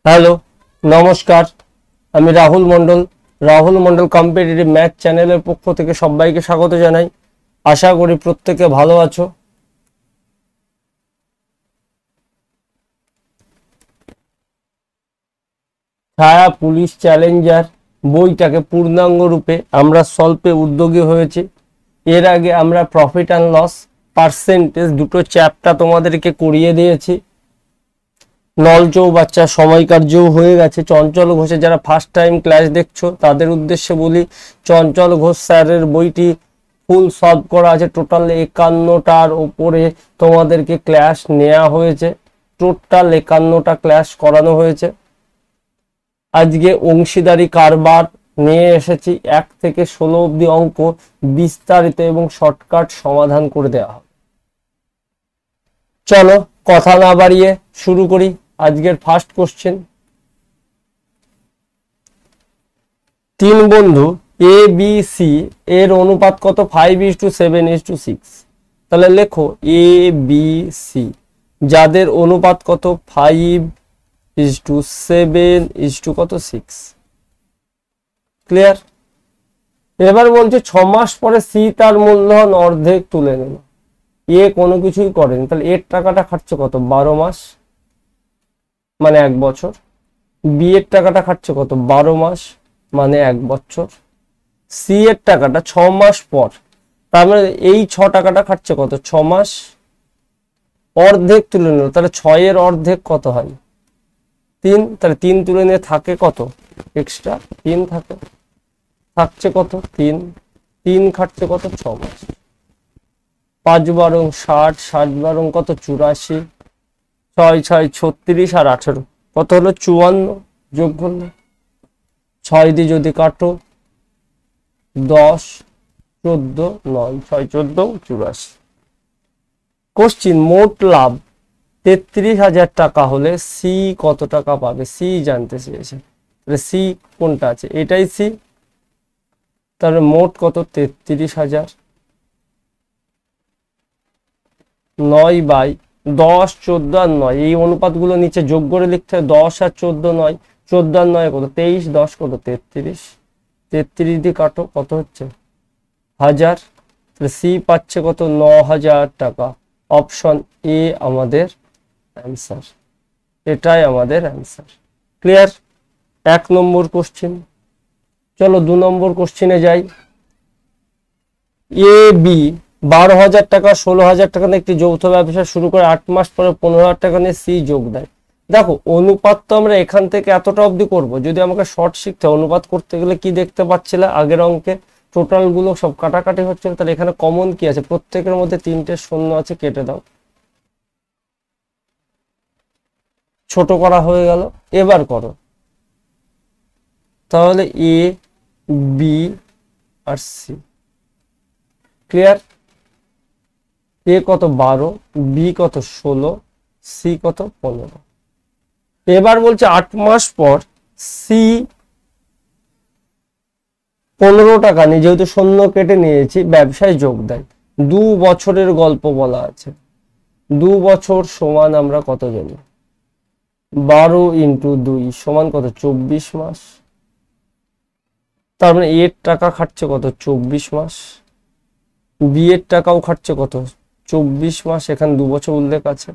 Hello, নমস্কার। আমি রাহুল মণ্ডল। রাহুল মণ্ডল competitive math চ্যানেলের পক্ষ থেকে সবাইকে স্বাগত জানাই। আশা করি প্রত্যেকে ভালো আছো। ছায়া পুলিশ চ্যালেঞ্জার বইটাকে পূর্ণাঙ্গ রূপে আমরা স্বল্পে উদ্যোগী হয়েছি। এর আগে আমরা প্রফিট অ্যান্ড লস, পার্সেন্টেজ দুটো চ্যাপ্টার তোমাদেরকে করিয়ে দিয়েছি। নল চৌবাচ্চা সময় কার্যও হয়ে গেছে। চঞ্চল ঘোষের যারা ফার্স্ট টাইম ক্লাস দেখছো তাদের উদ্দেশ্যে বলি, চঞ্চল ঘোষ স্যারের বইটি ফুল সলভ করা আছে। টোটাল 51টার ওপরে তোমাদেরকে ক্লাস নেওয়া হয়েছে। টোটাল 51টা ক্লাস করানো হয়েছে। আজকে অংশীদারি কারবার নিয়ে এসেছি। 1 থেকে 16 অবধি অঙ্ক বিস্তারিত এবং শর্টকাট সমাধান করে দেওয়া হবে। চলো কথা না বাড়িয়ে শুরু করি। আজকের ফার্স্ট কোশ্চেন, 3 বন্ধু এ বি সি এর অনুপাত কত? 5:7:6। তাহলে লেখো এ বি সি যাদের অনুপাত কত 5:7:6। ক্লিয়ার? এবার বলছে 6 মাস পরে সি তার মূলধন অর্ধেক তুলে নিল। এ কোনো কিছুই করেনি, তাহলে এর টাকাটা খাটছে কত? 12 মাস মানে 1 বছর। বি এর টাকাটা খাটছে কত? 12 মাস মানে 1 বছর। সি এর টাকাটা 6 মাস পর, তার মানে এই 6 টাকাটা খাটছে কত? 6 মাস। অর্ধেক তুলে নিল, তাহলে 6 এর অর্ধেক কত হয়? 3। তাহলে 3 তুলে নিয়ে থাকে কত? এক্সট্রা 3 থাকে। থাকছে কত? 3। 3 খাটছে কত? 6 মাস। 5 বারং 60, 60 বারং কত? 84, 6 6 36 আর 18 কত হলো? 54। যোগ করলে 6 দিয়ে যদি কাটো 10, 14, 9, 6 14 84। কোশ্চিন, মোট লাভ 33,000 টাকা হলে সি কত টাকা পাবে? সি জানতে চেয়েছে। তাহলে সি কোনটা আছে? এটাই সি। তাহলে মোট কত? 33,000। 9/10, 14 আর 9 এই অনুপাতগুলো নিচে যোগ করে লিখতে হয়। 10 আর 14 9, 14 আর 9 কত? 23, 10 কত? 33। 33 দিয়ে কাটো কত হচ্ছে? 1000। তাহলে সি পাচ্ছে কত? 9,000 টাকা। অপশন এ আমাদের অ্যান্সার। এটাই আমাদের অ্যান্সার। ক্লিয়ার? 1 নম্বর কোশ্চেন। চলো 2 নম্বর কোশ্চেনে যাই। এ বি 12,000 টাকা 16,000 টাকা নিয়ে একটি যৌথ ব্যবসা শুরু করে 8 মাস পরে 15,000 টাকা নিয়ে সি যোগ দেয়। দেখো অনুপাত তো আমরা এখান থেকে এতটা অবধি করব। যদি আমাকে শর্ট শিখতে অনুপাত করতে গেলে কি দেখতে পাচ্ছিলে আগের অঙ্কে? টোটাল গুলো সব কাটাকাটি হচ্ছে। তাহলে এখানে কমন কি আছে? প্রত্যেকের মধ্যে 3টে শূন্য আছে, কেটে দাও। ছোট করা হয়ে গেল। এবার করো। তাহলে A B R C. Clear? এ কত? 12, বি কত? 16, সি কত? 15। এবার বলছে 8 মাস পর সি 15 টাকা নিয়ে, যেহেতু শূন্য কেটে নিয়েছি, ব্যবসায় যোগ দেয়। 2 বছরের গল্প বলা আছে। 2 বছর সমান আমরা কত জানি? 12 × 2 সমান কত? 24 মাস। তার মানে এর টাকা খাটছে কত? 24 মাস। বি এর টাকাও খাটছে কত? 24 মাস। এখানে 2 বছর উল্লেখ আছে।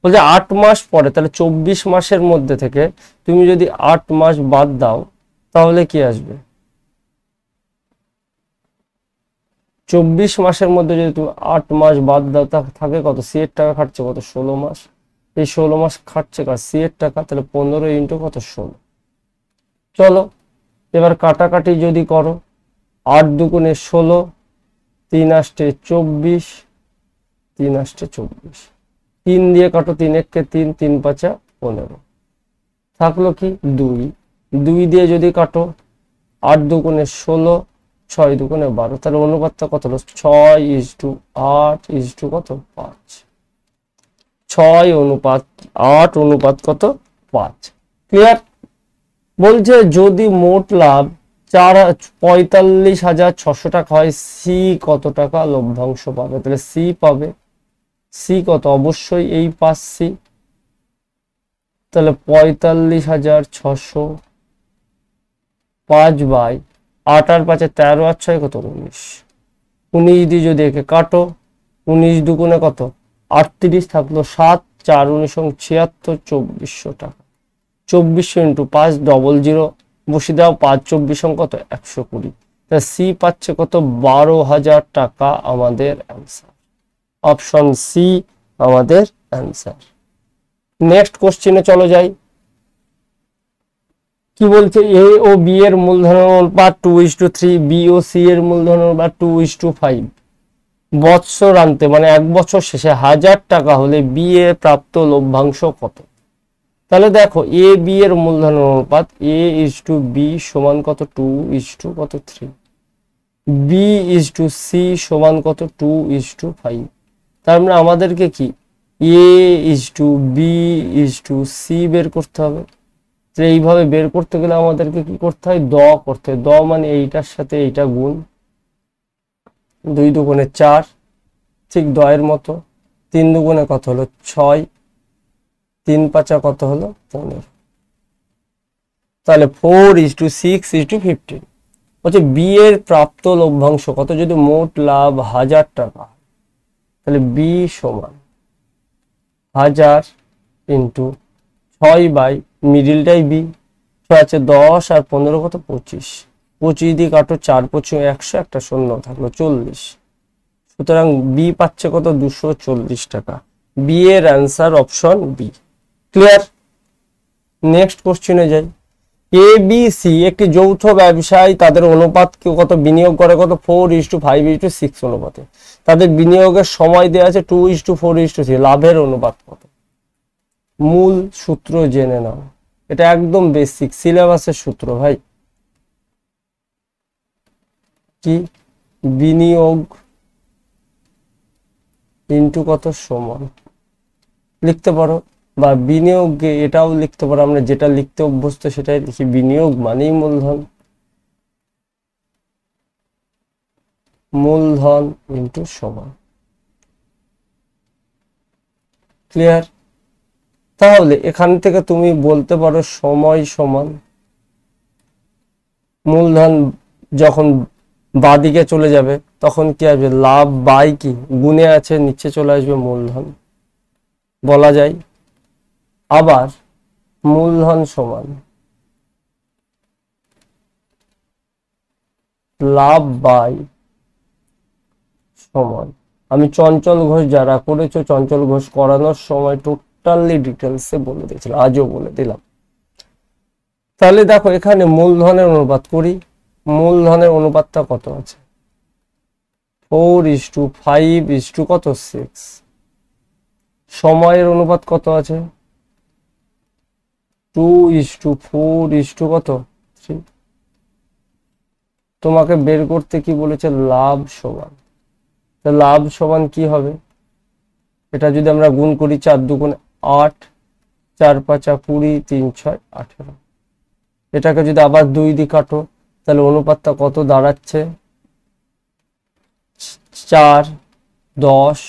বলছে 8 মাস পরে, তাহলে 24 মাসের মধ্যে থেকে তুমি যদি 8 মাস বাদ দাও তাহলে কি আসবে? 24 মাসের মধ্যে যদি তুমি 8 মাস বাদ দাও থাকে কত? সি এর টাকা খাটছে কত? 16 মাস। এই 16 মাস খাটছে কার? সি এর টাকা। তাহলে 15 × কত? 16। চলো এবার কাটাকাটি যদি করো, 8 দুগুণে 16, 3 8 24, 3 8 24। 3 দিয়ে কাটো, 3 1 3, 3 5 15। থাকলো কি? 2। 2 দিয়ে যদি কাটো, 8 দুগুণে 16, 6 দুগুণে 12। তাহলে অনুপাতটা কত হলো? 6:8 কত? 5। 6:8 কত? 5। ক্লিয়ার? বলছে যদি মোট লাভ 45,600 টাকা হয়, সি কত টাকা লভ্যাংশ পাবে? তাহলে সি পাবে। সি কত? অবশ্যই এই 5 সি। তাহলে 45,600 5/8 আর 5 13 আর 6 কত 19 19 দিয়ে যদি একে কাটো 19 দুগুণে কত 38 থাকলো 7 4 19 76 2400 টাকা 2400 ইন্টু 5 00 বসিয়ে দাও 5 24 কত 120 তা সি পাচ্ছে কত 12,000 টাকা আমাদের অ্যান্সার অপশন সি আমাদের অ্যান্সার নেক্সট কোশ্চেনে চলো যাই কি বলছে এ ও বি এর মূলধনের অনুপাত 2:3 বি ও সি এর মূলধনের অনুপাত 2:5 বৎসরান্তে মানে এক বছর শেষে 1000 টাকা হলে বি এ প্রাপ্ত লভ্যাংশ কত তাহলে দেখো এ বি এর মূলধনের অনুপাত A:B সমান কত 2:3 B:C সমান কত 2:5 তার মানে আমাদেরকে কি A:B:C বের করতে হবে তো এইভাবে বের করতে গেলে আমাদেরকে কি করতে হয় দ করতে হয় দ মানে এইটার সাথে এইটা গুণ 2 দুগুণে 4 ঠিক দয়ের মতো 3 দুগুণে কত হলো 6 3 5 কত হলো 15 তাহলে 4:6:15 হচ্ছে বি এর প্রাপ্ত লভ্যাংশ কত যদি মোট লাভ 1000 টাকা তাহলে বি সমান 1000 ইন্টু 6 বাই মিডিলটাই বি 6 আছে 10 আর 15 কত 25 25 দিয়ে কাটো 4 25 100 একটা শূন্য থাকলো 40 সুতরাং বি পাচ্ছে কত 240 টাকা বি এর answer option B clear next কোশ্চেনে যাই এ বি সি একটি যৌথ ব্যবসায় তাদের অনুপাত কত বিনিয়োগ করে কত 4:5:6 অনুপাতে তাদের বিনিয়োগের সময় দেওয়া আছে 2:4:3 লাভের অনুপাত কত মূল সূত্র জেনে নাও এটা একদম বেসিক সিলেবাসের সূত্র ভাই কি বিনিয়োগ ইনটু কত সমান লিখতে পারো বা বিনিয়োগে এটাও লিখতে পারো আমরা যেটা লিখতে অভ্যস্ত সেটাই লিখি বিনিয়োগ মানেই মূলধন ইনটু সমান ক্লিয়ার তাহলে এখান থেকে তুমি বলতে পারো সময় সমান মূলধন যখন বাদিকে চলে যাবে তখন কি আসবে লাভ বাই কি গুণে আছে নিচে চলে আসবে মূলধন বলা যায় আবার মূলধন সমান লাভ বাই সমান আমি চঞ্চল ঘোষ যারা করেছো চঞ্চল ঘোষ করানোর সময় টোটালি ডিটেলসে বলে দিয়েছিল আজও বলে দিলাম তাহলে দেখো এখানে মূলধনের অনুপাত করি মূলধনের অনুপাতটা কত আছে 4:5 কত 6 সময়ের অনুপাত কত আছে 2:4 কত 3 তোমাকে বের করতে কি বলেছে লাভ সমান লাভ সমান কি হবে এটা যদি আমরা গুণ করি 4 দুগুণ 8 4 5 20 3 6 18 এটাকে যদি আবার 2 দিয়ে কাটো তাহলে অনুপাতটা কত দাঁড়াচ্ছে 4 10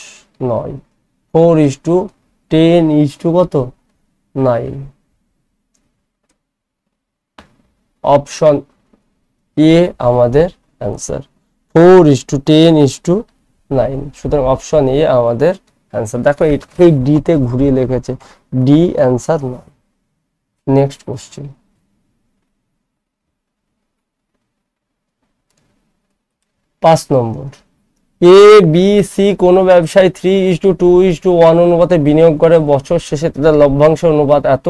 9 4:10 কত 9 অপশন এ আমাদের অ্যান্সার 4:10:9 সুতরাং অপশন এ আমাদের অ্যান্সার দেখো এই ডি তে ঘুরিয়ে লিখেছে ডি অ্যান্সার নয় next question 5 number A B C কোন ব্যবসায় 3:2:1 অনুপাতে বিনিয়োগ করে বছর শেষে তাদের লভ্যাংশের অনুপাত এত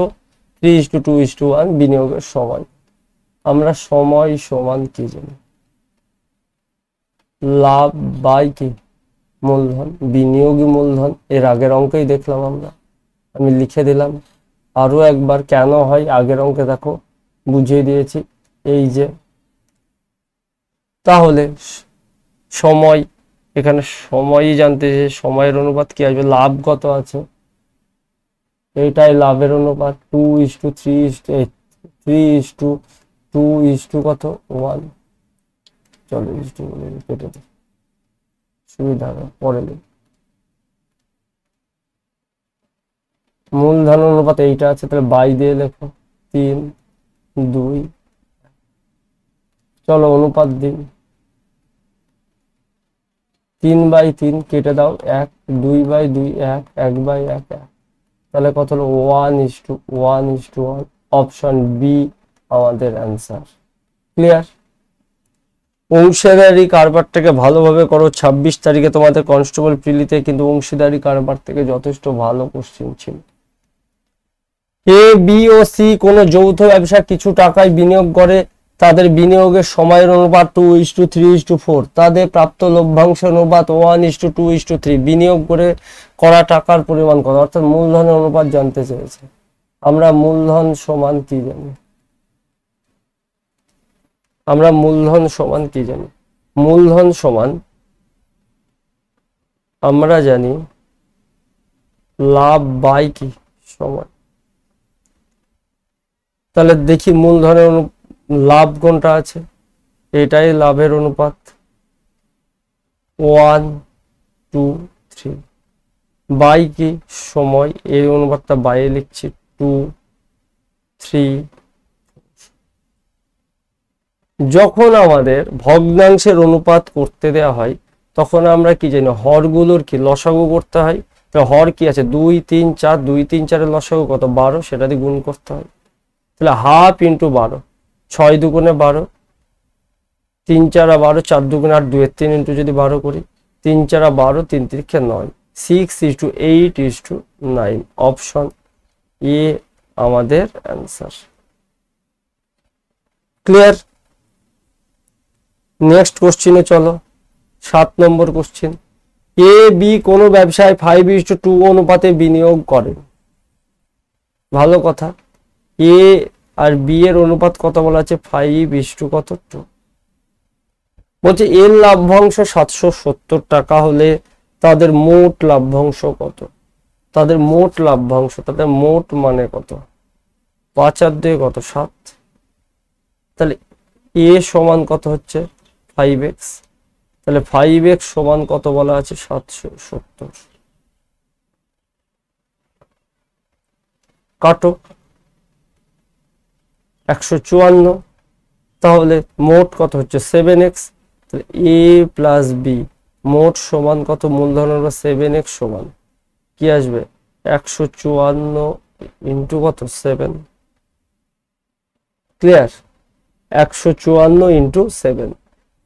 3:2:1 বিনিয়োগের সময় আমরা সময় সমান কি জানি লাভ বাই কি মূলধন বিনিয়োগী মূলধন এর আগের অঙ্কেই দেখলাম আমরা আমি লিখে দিলাম আরো একবার কেন হয় আগের অঙ্কে দেখো বুঝিয়ে দিয়েছি এই যে তাহলে সময় এখানে সময়ই জানতে যে সময়ের অনুপাত কি আসবে লাভ কত আছে এটাই লাভের অনুপাত 2:3:2 কত 1 চলো কেটে দিই সুবিধা হবে পরে লিখ মূলধন অনুপাত এইটা আছে, তাহলে বাই দিয়ে লেখো 3, 2। চলো অনুপাত দিন, 3/3 কেটে দাও, 1, 2/2 1, 1/1 1। তাহলে কত হলো 1:1:1। অপশন বি আমাদের অ্যান্সার। ক্লিয়ার? অংশীদারি কারবারটাকে ভালোভাবে করো। 26 তারিখে তোমাদের কনস্টেবল প্রিলিতে কিন্তু অংশীদারি কারবার থেকে যথেষ্ট ভালো কোশ্চেন ছিল। এ, বি ও সি কোন যৌথ ব্যবসা কিছু টাকায় বিনিয়োগ করে, তাদের বিনিয়োগের সময়ের অনুপাত 2:3:4, তাদের প্রাপ্ত লভ্যাংশের অনুপাত 1:2:3। বিনিয়োগ করা টাকার পরিমাণ কত? অর্থাৎ মূলধনের অনুপাত জানতে চেয়েছে। আমরা মূলধন সমান কি জানি? মূলধন সমান আমরা জানি লাভ বাই কি সময়। তাহলে দেখি মূলধনের লাভ কোনটা আছে, এটাই লাভের অনুপাত 1:3। বাই কি সময়, এই অনুপাতটা বাইরে লিখছি 2:3। যখন আমাদের ভগ্নাংশের অনুপাত করতে দেওয়া হয় তখন আমরা কি জানি, হরগুলোর কি লসাগু করতে হয়। তাহলে হর কি আছে 2, 3, 4, 2, 3, 4 এর লসাগু কত 12, সেটা দিয়ে গুণ করতে হয়। তাহলে 1/2 × 12, 6 2 12, 3 4 12, 4 2 8, 2 3 ইন্টু যদি 12 করি, 3 4 12, 3 3 9, 6:8:9। অপশন এ আমাদের অ্যান্সার। ক্লিয়ার? নেক্সট কোশ্চিনে চলো, 7 নম্বর কোশ্চিন। এ, বি কোনো ব্যবসায় 5:2 অনুপাতে বিনিয়োগ করে। ভালো কথা। এ আর বি এর অনুপাত কত বলা আছে? 5:2 বলছে এর লভ্যাংশ 770 টাকা হলে তাদের মোট লভ্যাংশ কত? তাদের মোট লভ্যাংশ, তাদের মোট মানে কত? 5 আর 2 কত? 7। তাহলে এ সমান কত হচ্ছে? 5x। তাহলে 5x সমান কত বলা আছে? 770। কাটো 154। তাহলে মোট কত হচ্ছে? 7x। তাহলে a প্লাস বি মোট সমান কত? মূলধনের 7x সমান কি আসবে? 154 ইন্টু কত? 7। ক্লিয়ার? 154 ইন্টু 7।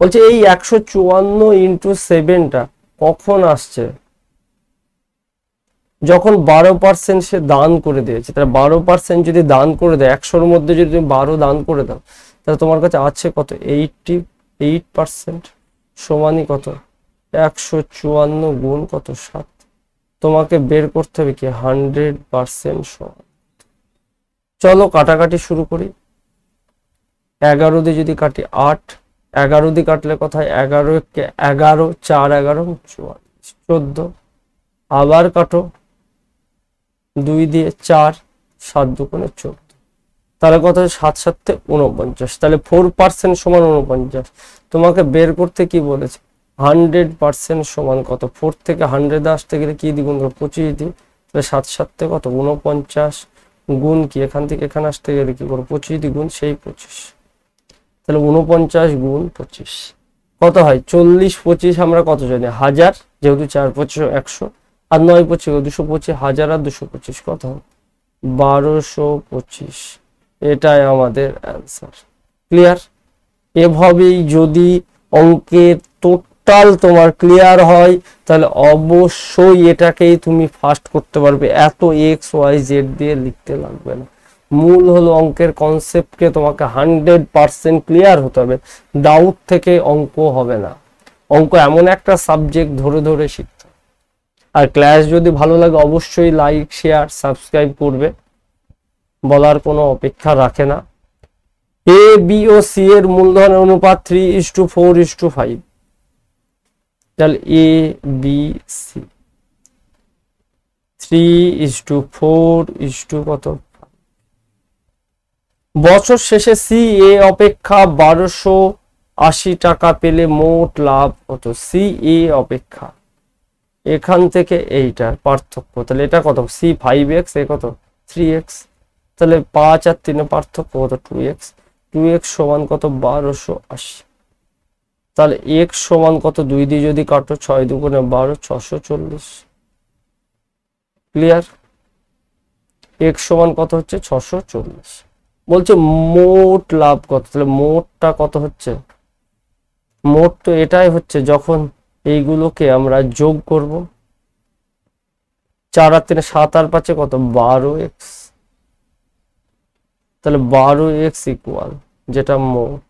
বলছে এই 154 ইন্টু 7টা কখন আসছে? যখন 12% সে দান করে দিয়েছে। তাহলে 12% যদি দান করে দেয়, 100-র মধ্যে যদি তুমি 12 দান করে দাও, তাহলে তোমার কাছে আছে কত? 88% সমানই কত? 154 গুণ কত? 7। তোমাকে বের করতে হবে কি 100% সমান। চলো কাটাকাটি শুরু করি। 11 দিয়ে যদি কাটি 8, 11 দিয়ে কাটলে কোথায়? 11 কে 11, 4 11 44, 14। আবার কাটো 2 দিয়ে 4, 7 2 14। তাহলে কত? 7 7 49। তাহলে 4% সমান 49। তোমাকে বের করতে কি বলেছে? 100% সমান কত? 4 থেকে 100 আসতে গেলে কি দ্বিগুণ করো? 25 দিয়ে। তাহলে 7 7 কত? 49 গুণ কি এখান থেকে এখানে আসতে গেলে কি করো? 25 দ্বিগুণ সেই 25। তাহলে 49 গুণ 25 কত হয়? 40 25 আমরা কত জানি? 1000, যেহেতু 4 25 100, আর 9 25 225, 1000 আর 225 কত হয়? 1225। এটাই আমাদের অ্যান্সার। ক্লিয়ার? এভাবেই যদি অঙ্কের টোটাল তোমার ক্লিয়ার হয় তাহলে অবশ্যই এটাকেই তুমি ফার্স্ট করতে পারবে। এত XYZ দিয়ে লিখতে লাগবে না। মূল হলো অঙ্কের কনসেপ্টকে তোমাকে 100% ক্লিয়ার হতে হবে। ডাউট থেকে অঙ্ক হবে না। অঙ্ক এমন একটা সাবজেক্ট ধরে ধরে শিখতে। আর ক্লাস যদি ভালো লাগে অবশ্যই লাইক শেয়ার সাবস্ক্রাইব করবে, বলার কোনো অপেক্ষা রাখে না। এ, বি ও সি এর মূলধনের অনুপাত 3:4:5। তাহলে এ, বি, সি 3:4 কত? বছর শেষে সি এ অপেক্ষা 1280 টাকা পেলে মোট লাভ কত? সি এ অপেক্ষা এখান থেকে এইটার পার্থক্য, তাহলে এটা কত সি 5x, এ কত 3x, তাহলে 5 আর 3 পার্থক্য কত 2x, 2x সমান কত 1280, তাহলে x সমান কত 2 দিয়ে যদি কাটো 6 দুগুণে 12 640, ক্লিয়ার। x সমান কত হচ্ছে 640। বলছে মোট লাভ কত, তাহলে মোটটা কত হচ্ছে, মোট তো এটাই হচ্ছে যখন এইগুলোকে আমরা যোগ করব, 4 আর 3 7 আর 5 কত 12x, তাহলে 12x ইকুয়াল যেটা মোট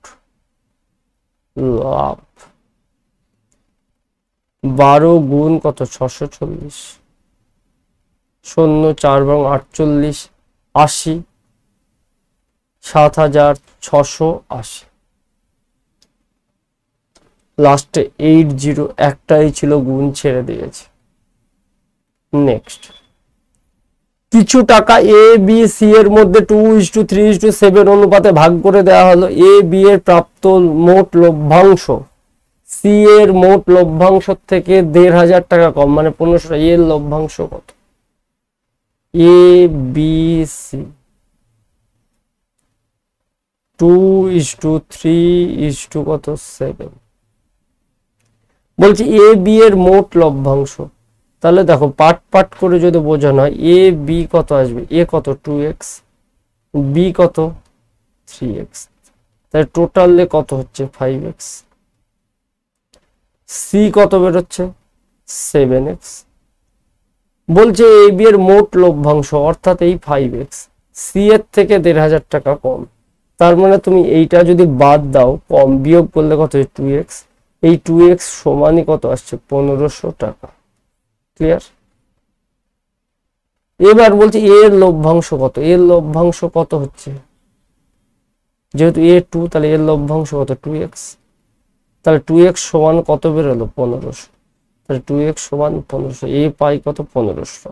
লাভ, 12 গুণ কত 640, 0 4 এবং 48 80, 7680, লাস্টে 80, একটাই ছিল গুণ ছেড়ে দিয়েছে। নেক্সট, কিছু টাকা এ বি সি এর মধ্যে 2:3:7 অনুপাতে ভাগ করে দেওয়া হলো। এ বি এর প্রাপ্ত মোট লভ্যাংশ সি এর মোট লভ্যাংশ থেকে 1500 টাকা কম, মানে 1500 টাকা। এর লভ্যাংশ কত, এ বি সি 2:3:7, বলছি এ বি এর মোট লভ্যাংশ, তাহলে দেখো পার্ট পার্ট করে যদি বোঝানো হয়, এ বি কত আসবে, এ কত 2x, বি কত 3x, তাহলে টোটালে কত হচ্ছে 5x, সি কত বেরোচ্ছে 7x। বলছে এ বি এর মোট লভ্যাংশ অর্থাৎ এই 5x সি এর থেকে 1500 টাকা কম, তার মানে তুমি এইটা যদি বাদ দাও, কম বিয়োগ করলে কত 2x, এই 2x সমানই কত আসছে 1500 টাকা, ক্লিয়ার। এবার বলছি এর লভ্যাংশ কত, এর লভ্যাংশ কত হচ্ছে, যেহেতু এ 2 তাহলে এর লভ্যাংশ কত 2x, তাহলে 2x সমান কত বেরোলো 1500, তাহলে 2x সমান 1500, এ পাই কত 1500।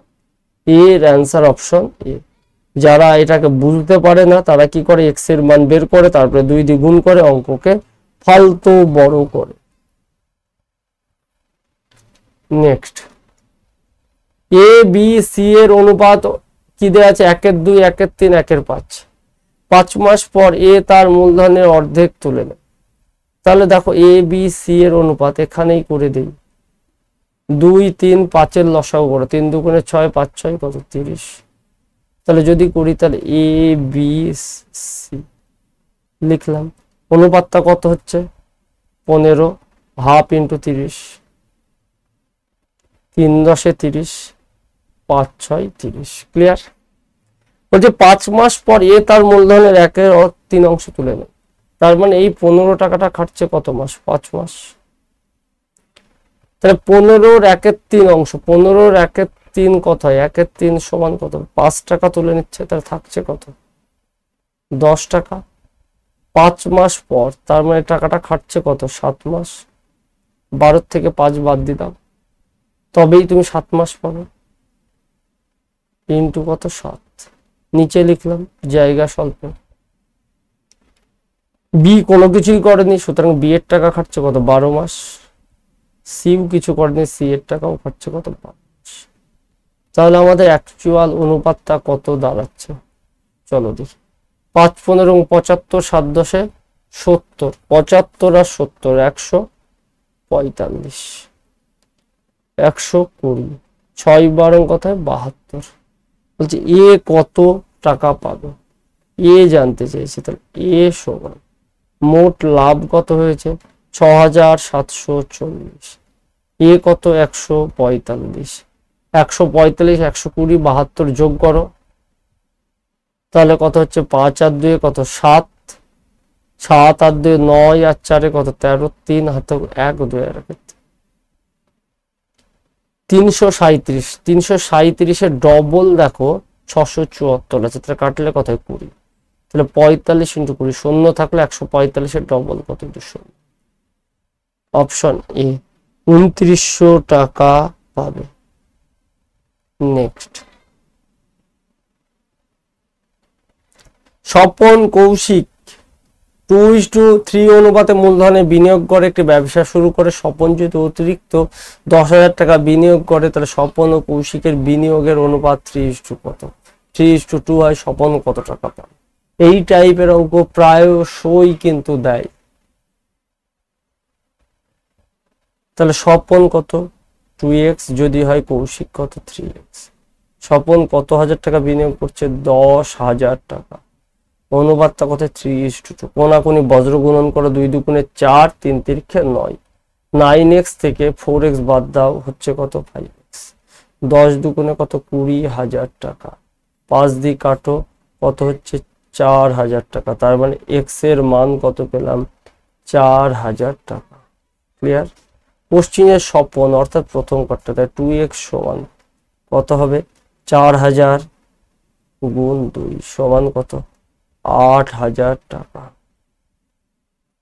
এর অ্যান্সার অপশন এ। যারা এটাকে বুঝতে পারে না তারা কি করে, x এর মান বের করে তারপরে 2 দিয়ে গুণ করে অঙ্ককে ফালতু বড় করে। নেক্সট, এ বি সি এর অনুপাত কি দেয়া আছে, 1:2, 1:3, 1:5। 5 মাস পর এ তার মূলধনের অর্ধেক তুলে নেয়। তাহলে দেখো এ বি সি এর অনুপাত এখানেই করে দেই, 2 3 5 এর লসাগু করো, 3 দুগুণে 6, 5 6 কত 30, তাহলে যদি করি তাহলে এ বি সি লিখলাম, অনুপাতটা কত হচ্ছে 15, হাফ ইন্টু 30, 3 10 30, 5 6 30, ক্লিয়ার। বলছে 5 মাস পর এ তার মূলধনের 1/3 অংশ তুলে নেয়, তার মানে এই 15 টাকাটা খাটছে কত মাস, 5 মাস। তাহলে 15-র 1/3 অংশ, 15-র 1/3 কত হয়, 1/3 সমান কত 5 টাকা তুলে নিচ্ছে, তাহলে থাকছে কত 10 টাকা। 5 মাস পর তার মানে টাকাটা খাটছে কত 7 মাস, 12 থেকে 5 বাদ দিলাম, তবেই তুমি 7 মাস পাবে, ইন্টু কত 7, নিচে লিখলাম জায়গা স্বল্প। বি কোনো কিছুই করেনি, সুতরাং বি এর টাকা খাটছে কত 12 মাস, সিও কিছু করেনি, সি এর টাকাও খাটছে কত 12 মাস। তাহলে আমাদের অ্যাকচুয়াল অনুপাতটা কত দাঁড়াচ্ছে, চলো দেখি। 5 15 এবং 75, 7 10 70, 75 আর 70 145, 120, 6 12 কথায় 72। বলছে এ কত টাকা পাবে, এ জানতে চেয়েছে, তাহলে এ সমান মোট লাভ কত হয়েছে 6740, এ কত 145, 145 120 72 যোগ করো, তাহলে কত হচ্ছে 5 আর 2 কত 7, 7 আর 2 9 আর 4 কত 13, 3 হাতে 1 2 আর 337, 337 এর ডবল দেখো 674 আছে, তাহলে কাটলে কত 20, তাহলে 45 ইন্টু 20, শূন্য থাকলে 145 এর ডবল কত 200, অপশন এ 2900 টাকা পাবে। নেক্সট, স্বপন কৌশিক 2:3 অনুপাতে মূলধনে বিনিয়োগ করে একটি ব্যবসা শুরু করে স্বপন যদি অতিরিক্ত 10,000 টাকা বিনিয়োগ করে, তাহলে স্বপন ও কৌশিকের বিনিয়োগের অনুপাত 3:2 কত? 3:2 হয়, স্বপন কত টাকা পায়? এই টাইপের অঙ্ক প্রায়শই কিন্তু দেয়। তাহলে স্বপন কত? 2x, যদি হয় কৌশিক কত? 3x। স্বপন কত হাজার টাকা বিনিয়োগ করছে? 10,000 টাকা। অনুপাতটা কত? 3:2। কোনাকুনি বজ্র গুণন করো, 2 দুগুণে 4, 3 তিরিক্ষে 9। 9x থেকে 4x বাদ দাও, হচ্ছে কত? 5x। 10 দুগুণে কত? 20,000 টাকা। 5 দিয়ে কাটো, কত হচ্ছে? 4,000 টাকা। তার মানে x এর মান কত পেলাম? 4,000 টাকা। ক্লিয়ার? কোশ্চিনের স্বপন অর্থাৎ প্রথম পার্টটা, তাই 2x সমান কত হবে? 4,000 গুণ 2 সমান কত? 8,000 টাকা।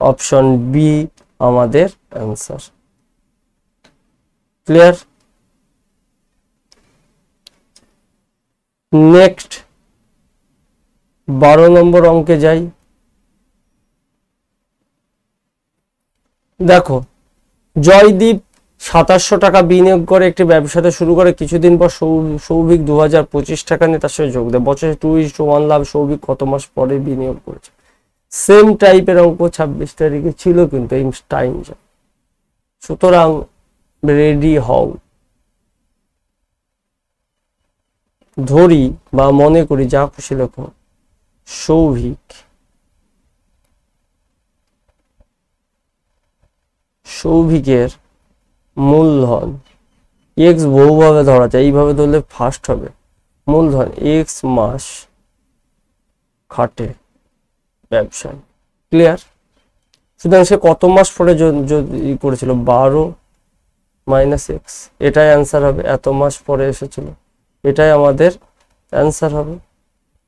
অপশন বি আমাদের অ্যান্সার। ক্লিয়ার? নেক্সট 12 নম্বর অঙ্কে যাই। দেখো, জয়দীপ 2700 টাকা বিনিয়োগ করে একটি ব্যবসাতে শুরু করে। কিছুদিন পর সৌভিক 2025 টাকা নিয়ে তার সাথে যোগ দেয়। বছরে 2:1 লাভ। সৌভিক কত মাস পরে বিনিয়োগ করেছে? সেম টাইপের অঙ্ক 26 তারিখে ছিল, কিন্তু এই টাইম যায়। সুতরাং রেডি হও। ধরি বা মনে করি, যা খুশি লেখো, সৌভিকের মূলধন x বহুভাবে ধরা যায়, এইভাবে ধরলে ফার্স্ট হবে। মূলধন x মাস খাটে ব্যবসায়। ক্লিয়ার? সুতরাং সে কত মাস পরে যদি করেছিল? 12 - x। এটাই অ্যান্সার হবে। এত মাস পরে এসেছিল, এটাই আমাদের অ্যান্সার হবে।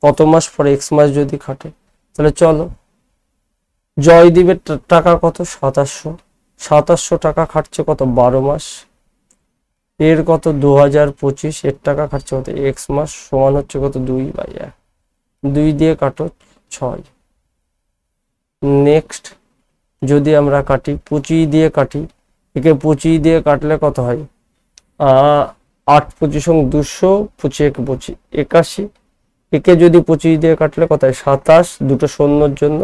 কত মাস পরে? x মাস যদি খাটে। তাহলে চলো, জয়দীপের টাকা কত? 2700 টাকা খাটছে কত? 12 মাস। এর কত? 2025। এর টাকা খাটছে কত? x মাস, সমান হচ্ছে কত? 2/1। 2 দিয়ে কাটো, 6। নেক্সট যদি আমরা কাটি, 25 দিয়ে কাটি, একে 25 দিয়ে কাটলে কত হয়? 8 25 200, 25 25 81। একে যদি 25 দিয়ে কাটলে কত হয়? 27, দুটো শূন্যর জন্য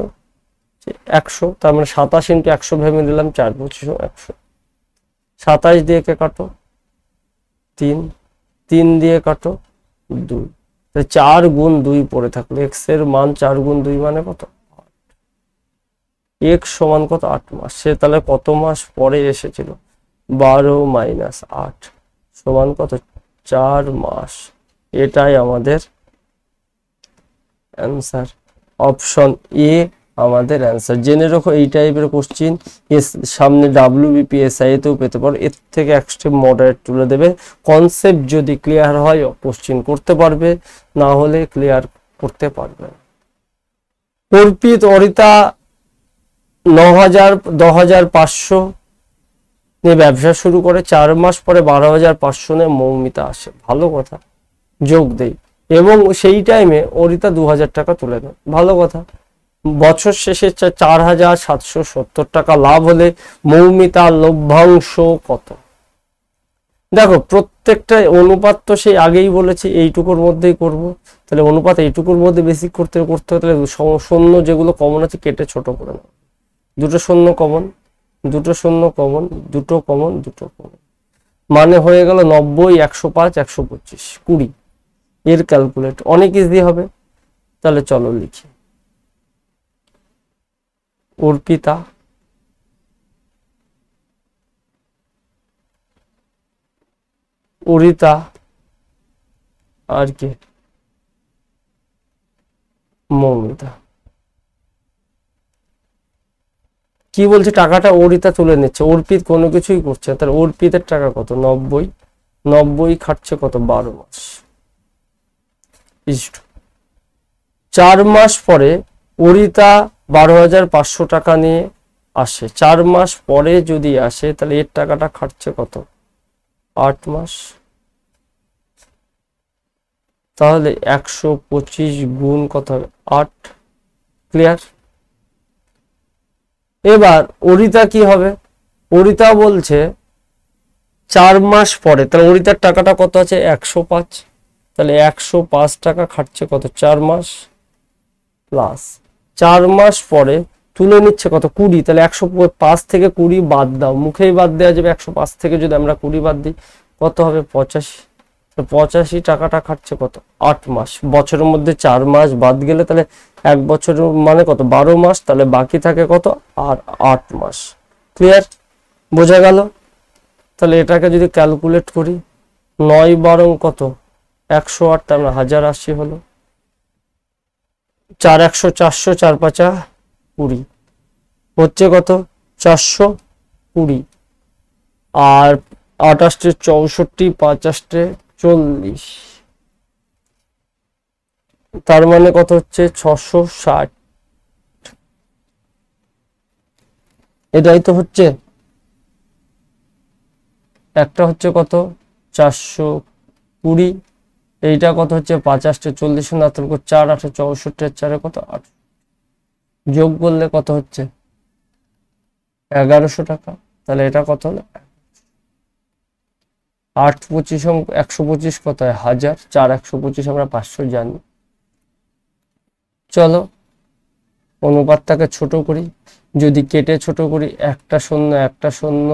100। তার মানে 27 × 100 ভেবে দিলাম, 4 25 100। 27 দিয়ে একে কাটো, 3। 3 দিয়ে কাটো, 2। 4 গুণ 2 পড়ে থাকলো। x এর মান 4 গুণ 2 মানে কত? 8। x সমান কত? 8 মাস। সে তাহলে কত মাস পরে এসেছিল? 12 - 8 সমান কত? 4 মাস। এটাই আমাদের অ্যান্সার। অপশন এ আমাদের অ্যান্সার। জেনে রাখো, এই টাইপের কোশ্চিন সামনে WBPSI তেও পেতে পারো। এর থেকে এক স্টেপ মডারেট তুলে দেবে। কনসেপ্ট যদি ক্লিয়ার হয়, কোশ্চিন করতে পারবে, না হলে ক্লিয়ার করতে পারবে। অর্পিত অরিতা 10,500 নিয়ে ব্যবসা শুরু করে। 4 মাস পরে 12,500 নিয়ে মৌমিতা আসে। ভালো কথা, যোগ দেই। এবং সেই টাইমে অরিতা 2,000 টাকা তুলে নেয়। ভালো কথা। বছর শেষে 4,770 টাকা লাভ হলে মৌমিতার লভ্যাংশ কত? দেখো, প্রত্যেকটা অনুপাত তো সেই আগেই বলেছি এইটুকুর মধ্যেই করব। তাহলে অনুপাত এইটুকুর মধ্যে বেশি করতে হলে শূন্য যেগুলো কমন আছে কেটে ছোট করে নাও। দুটো শূন্য কমন, দুটো শূন্য কমন, দুটো কমন, দুটো কমন, মানে হয়ে গেল 90, 105, 125, 20। এর ক্যালকুলেট অনেক ইজি হবে। তাহলে চলো লিখি। অর্পিতা অরিতা আর কি? মৌমিতা। কি বলছে? টাকাটা অরিতা তুলে নিচ্ছে, অর্পিত কোনো কিছুই করছে। তাহলে অর্পিতের টাকা কত? 90। 90 খাটছে কত? 12 মাস। 4 মাস পরে অরিতা 12,500 টাকা নিয়ে আসে। 4 মাস পরে যদি আসে, তাহলে এর টাকাটা খাটছে কত? 8 মাস। তাহলে 125 গুণ কত হবে? 8। ক্লিয়ার? এবার অরিতা কি হবে, অরিতা বলছে 4 মাস পরে, তাহলে অরিতার টাকাটা কত আছে 105, তাহলে 105 টাকা খাটছে কত 4 মাস প্লাস 4 মাস পরে তুলে নিচ্ছে কত 20, তাহলে 105 থেকে 20 বাদ দাও, মুখেই বাদ দেওয়া যাবে, 105 থেকে যদি আমরা 20 বাদ দিই কত হবে 85, 85 টাকাটা খাটছে কত 8 মাস, বছরের মধ্যে 4 মাস বাদ গেলে তাহলে 1 বছর মানে কত 12 মাস, তাহলে বাকি থাকে কত আর 8 মাস। ক্লিয়ার, বোঝা গেল? তাহলে এটাকে যদি ক্যালকুলেট করি 9 12 কত 108, তার মানে 1080 হলো, 4 100 400 4 5 20 হচ্ছে কত 420, আর 28 64 50 40, তার মানে কত হচ্ছে 660, এটাই তো হচ্ছে। একটা হচ্ছে কত 420, এইটা কত হচ্ছে 50 40 না, তার 4 8 64 4 কত 8, যোগ করলে কত হচ্ছে 1100 টাকা, তাহলে এটা কত হলো 8 25 125 কত হয় 1000, 4 125 আমরা 500 জানি। চলো অনুপাতটাকে ছোট করি, যদি কেটে ছোট করি একটা শূন্য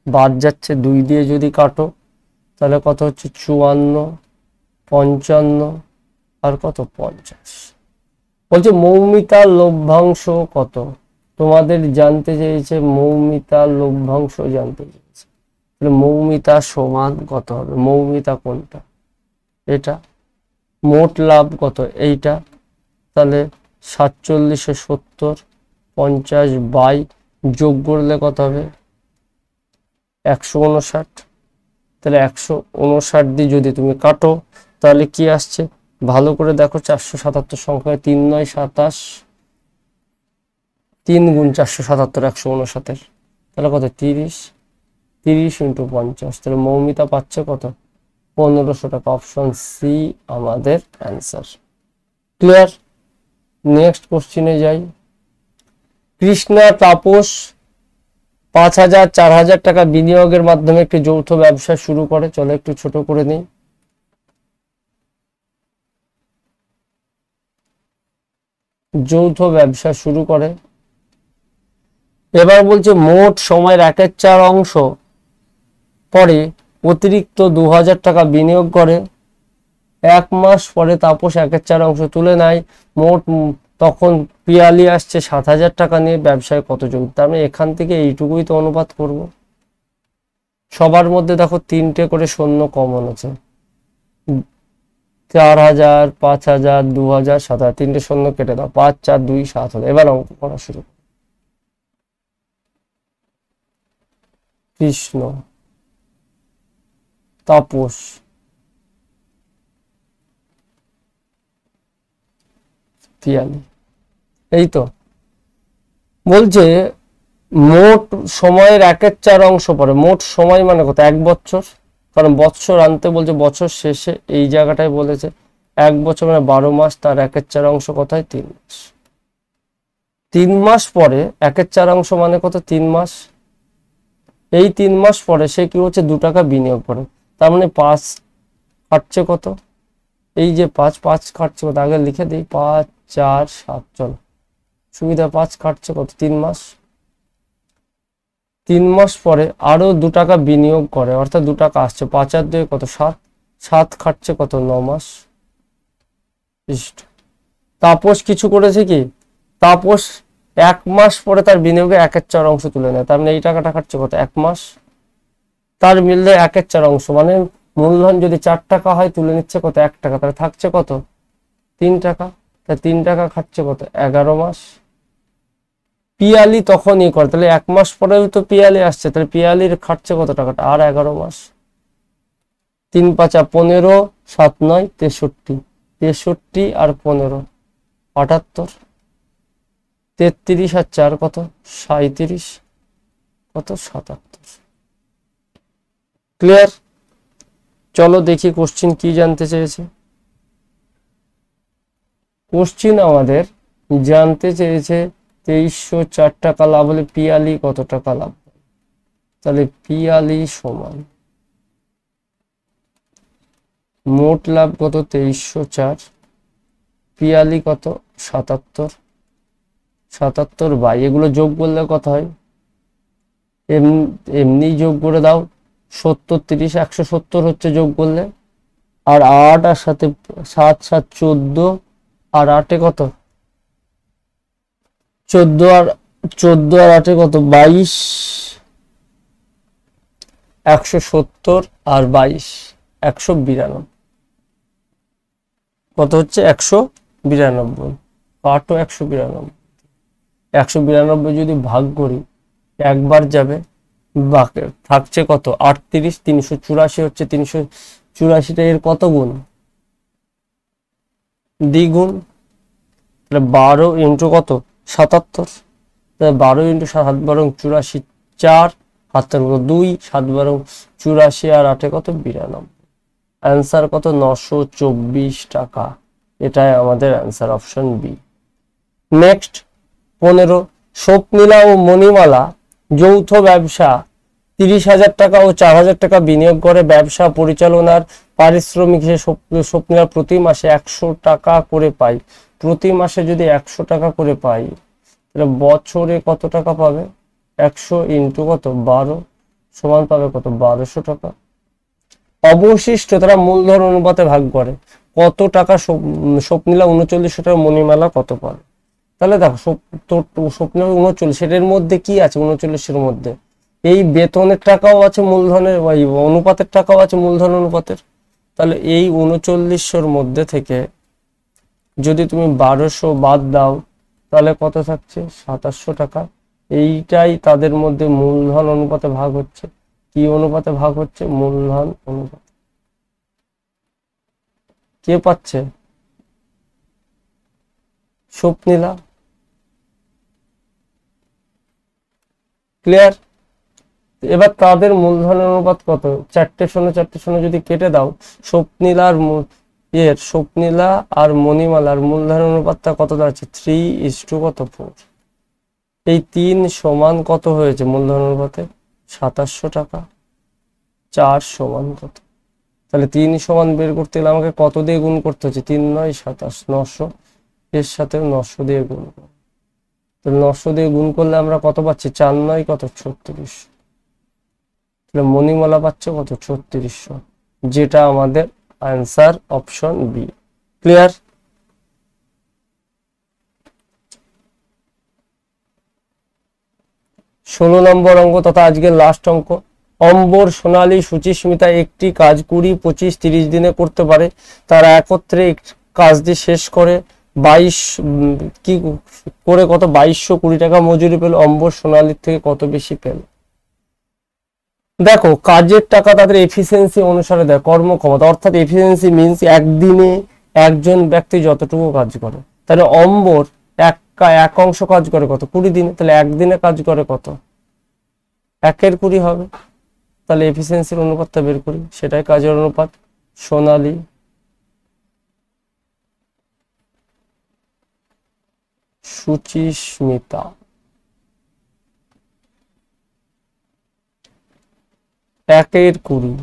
বাদ যাচ্ছে, 2 দিয়ে যদি কাটো তাহলে কত হচ্ছে 54 55 আর কত 50। বলছে মৌমিতার লভ্যাংশ কত, তোমাদের জানতে চেয়েছে মৌমিতার লভ্যাংশ জানতে চেয়েছে, তাহলে মৌমিতা সমান কত হবে, মৌমিতা কোনটা এটা, মোট লাভ কত এইটা, তাহলে 47 70 50 বাই যোগ করলে কত হবে 159, তাহলে 159 দিয়ে যদি তুমি কাটো তাহলে কি আসছে ভালো করে দেখো, 477 সংখ্যায় 3 9 27, 3 গুণ 477 159, তাহলে কত 30 30 × 50, তাহলে মৌমিতা পাচ্ছে কত 1500 টাকা। অপশন সি আমাদের অ্যান্সার। ক্লিয়ার, নেক্সট কোশ্চিনে যাই। কৃষ্ণা তাপস 5000 4000 টাকা বিনিয়োগের মাধ্যমে একটি যৌথ ব্যবসা শুরু করে, চলো একটু ছোট করে নিই। যৌথ ব্যবসা শুরু করে, এবার বলছে মোট সময়ের 1/4 অংশ পরে অতিরিক্ত 2000 টাকা বিনিয়োগ করে, 1 মাস পরে তাপস 1/4 অংশ তুলে নেয়, মোট তখন পিয়ালি আসছে 7000 টাকা নিয়ে, ব্যবসায় কত যোগ, তার মানে এখান থেকে এইটুকুই তো অনুপাত করব। সবার মধ্যে দেখো 3টে করে শূন্য কমন আছে, 4000 5000 2000 7000, 3টে শূন্য কেটে দাও, 5 4 2 7 হলো। এবার অঙ্ক করা শুরু। কৃষ্ণ তাপস পিয়ালি, এই তো বলছে মোট সময়ের 1/4 অংশ পরে, মোট সময় মানে কত 1 বছর, কারণ বছর আনতে বলছে বছর শেষে, এই জায়গাটায় বলেছে 1 বছর মানে 12 মাস, তার 1/4 অংশ কোথায় 3 মাস, 3 মাস পরে 1/4 অংশ মানে কত 3 মাস, এই 3 মাস পরে সে কি হচ্ছে 2 টাকা বিনিয়োগ করে, তার মানে 5 কাটছে কত, এই যে 5 কাটছে কত, আগে লিখে দিই 5 4 7, চলো সুবিধা, 5 কাটছে কত 3 মাস, 3 মাস পরে আরো 2 টাকা বিনিয়োগ করে, অর্থাৎ 2 টাকা আসছে, 5 আর 2 কত 7, 7 খাটছে কত 9 মাস। তাপস কিছু করেছে কি, তাপস 1 মাস পরে তার বিনিয়োগে 1/4 অংশ তুলে নেয়, তার মানে এই টাকাটা খাটছে কত 1 মাস, তার মিললে 1/4 অংশ মানে মূলধন যদি 4 টাকা হয় তুলে নিচ্ছে কত 1 টাকা, তাহলে থাকছে কত 3 টাকা, তাই 3 টাকা খাচ্ছে কত 11 মাস। পিয়ালি তখনই করে, তাহলে 1 মাস পরেও তো পিয়ালি আসছে, তাহলে পিয়ালির খাটছে কত টাকাটা আর 11 মাস, 3 5 15 7 9 63, 63 আর 15 78, 33 আর 4 কত 37, কত 77। ক্লিয়ার, চলো দেখি কোশ্চিন কি জানতে চেয়েছে। কোশ্চিন আমাদের জানতে চেয়েছে 2304 টাকা লাভ হলে পিয়ালি কত টাকা লাভ? তাহলে পিয়ালি সমান মোট লাভ কত 2304, পিয়ালি কত 77 বাই এগুলো যোগ করলে কত হয়? এমনি যোগ করে দাও, 70 30 170 হচ্ছে যোগ করলে, আর 8 আর সাথে 7 7 14, আর 8 কত 14 আর 8 কত 22, 170 আর 22 192, কত হচ্ছে 192, কাটো 192 যদি ভাগ করি একবার যাবে, বাকি থাকছে কত 38, 384 হচ্ছে, 384টা এর কত গুণ? দ্বিগুণ। তাহলে 12 ইন্টু কত 77, তাহলে 12 ইন্টু 7 12 84, 4 হাতের 2, 7 12 84 আর 8 কত 92, অ্যান্সার কত 924 টাকা। এটাই আমাদের অ্যান্সার, অপশন বি। নেক্সট 15, স্বপ্নীলা ও মণিমালা যৌথ ব্যবসা 30,000 টাকা ও 4,000 টাকা বিনিয়োগ করে ব্যবসা পরিচালনার পারিশ্রমিক হিসেবে স্বপ্নীলা প্রতি মাসে 100 টাকা করে পায়। প্রতি মাসে যদি 100 টাকা করে পাই তাহলে বছরে কত টাকা পাবে? 100 ইন্টু কত 12 সমান পাবে কত 1200 টাকা। অবশিষ্ট তারা মূলধন অনুপাতে ভাগ করে কত টাকা স্বপ্নীলা 39 টাকা, মণিমালা কত পাবে? তাহলে দেখো স্বপ্নীলা 39, সেটার মধ্যে কি আছে 39-এর মধ্যে? এই বেতনের টাকাও আছে, মূলধনের অনুপাতের টাকাও আছে, মূলধন অনুপাতের। তাহলে এই 39-এর মধ্যে থেকে যদি তুমি 1200 বাদ দাও তাহলে কত থাকছে 2700 টাকা। এইটাই তাদের মধ্যে মূলধন অনুপাতে ভাগ হচ্ছে। কি অনুপাতে ভাগ হচ্ছে? মূলধন অনুপাত। কে পাচ্ছে? স্বপ্নীলা। ক্লিয়ার? এবার তাদের মূলধন অনুপাত কত? 4 যদি কেটে দাও, স্বপ্নীলার স্বপ্নীলা আর মণিমালার মূলধন অনুপাতটা কত দাঁড়াচ্ছে? 3:4। এই 3 সমান কত হয়েছে মূলধন অনুপাতে? 2700 টাকা। 4 সমান কত? তাহলে 3 সমান বের করতে গেলে আমাকে কত দিয়ে গুণ করতে হচ্ছে? 3 9 27, 900, এর সাথে 900 দিয়ে গুণ করব। তাহলে 900 দিয়ে গুণ করলে আমরা কত পাচ্ছি? 4 9 কত 36। তাহলে মণিমালা পাচ্ছে কত? 3600, যেটা আমাদের আনসার, অপশন বি। ক্লিয়ার? ষোলো নম্বর অঙ্ক তথা আজকের লাস্ট অঙ্ক। অম্বর, সোনালী, সুচিস্মিতা একটি কাজ 20 25 30 দিনে করতে পারে। তারা একত্রে কাজটি শেষ করে 22 কি করে কত 2220 টাকা মজুরি পেল। অম্বর সোনালীর থেকে কত বেশি পেল? দেখো কাজের টাকা তাদের এফিসিয়েন্সি অনুসারে দেয়, কর্মক্ষমতা, অর্থাৎ এফিসিয়েন্সি মিনস একদিনে একজন ব্যক্তি যতটুকু কাজ করে। তাহলে অম্বর এক অংশ কাজ করে কত? 20 দিনে। তাহলে একদিনে কাজ করে কত? 1/20 হবে। তাহলে এফিসিয়েন্সির অনুপাতটা বের করি, সেটাই কাজের অনুপাত। সোনালী, সুচিস্মিতা, 1/20,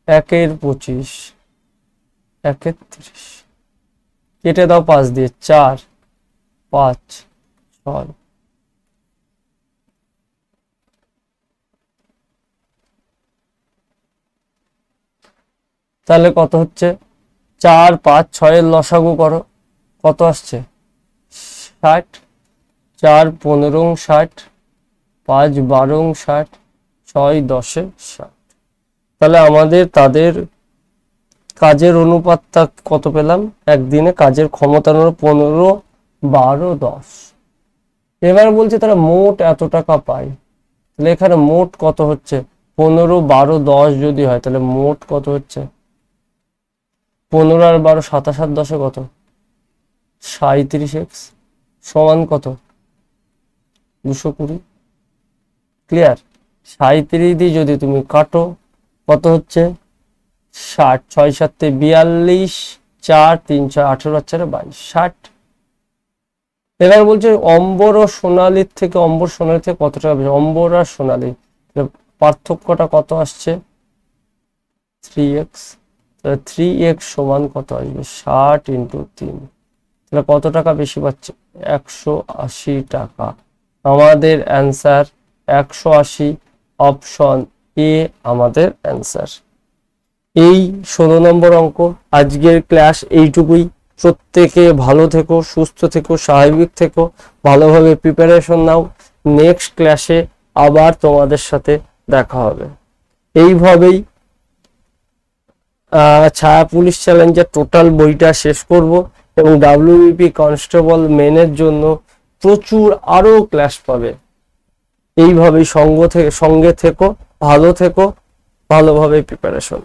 1/25, 1/30। কেটে দাও 5 দিয়ে, 4 5 6। তাহলে কত হচ্ছে? 4 5 6 এর লসাগু করো, কত আসছে? 60। 4 15 60, 5 12 60, 6 10 60। তাহলে আমাদের তাদের কাজের অনুপাতটা কত পেলাম? একদিনে কাজের ক্ষমতার 15 12 10। এবার বলছে তারা মোট এত টাকা পায়। তাহলে এখানে মোট কত হচ্ছে? 15 12 10 যদি হয় তাহলে মোট কত হচ্ছে? 15 আর 12 27 আর 10 কত? 37x সমান কত? 220। ক্লিয়ার? 37 দিয়ে যদি তুমি কাটো কত হচ্ছে? 60, 6 7 42, 4 3 6 18 আর 4 22, 60। এবার বলছে অম্বর ও সোনালীর থেকে, অম্বর সোনালী থেকে কত টাকা বেশি? অম্বর আর সোনালী পার্থক্যটা কত আসছে? 3x। তাহলে 3x সমান কত আসবে? 60 × 3। তাহলে কত টাকা বেশি পাচ্ছে? 180 টাকা। আমাদের অ্যান্সার 180, অপশন এ আমাদের অ্যান্সার। এই 16 নম্বর অঙ্ক। আজকের ক্লাস এইটুকুই। প্রত্যেকে ভালো থেকো, সুস্থ থেকো, স্বাভাবিক থেকো, ভালোভাবে প্রিপারেশন নাও। নেক্সট ক্লাসে আবার তোমাদের সাথে দেখা হবে। এইভাবেই ছায়া পুলিশ চ্যালেঞ্জের টোটাল বইটা শেষ করব এবং WBP কনস্টেবল মেনের জন্য প্রচুর আরো ক্লাস পাবে। এইভাবেই সঙ্গে থেকো, ভালো থেকো, ভালোভাবে প্রিপারেশন।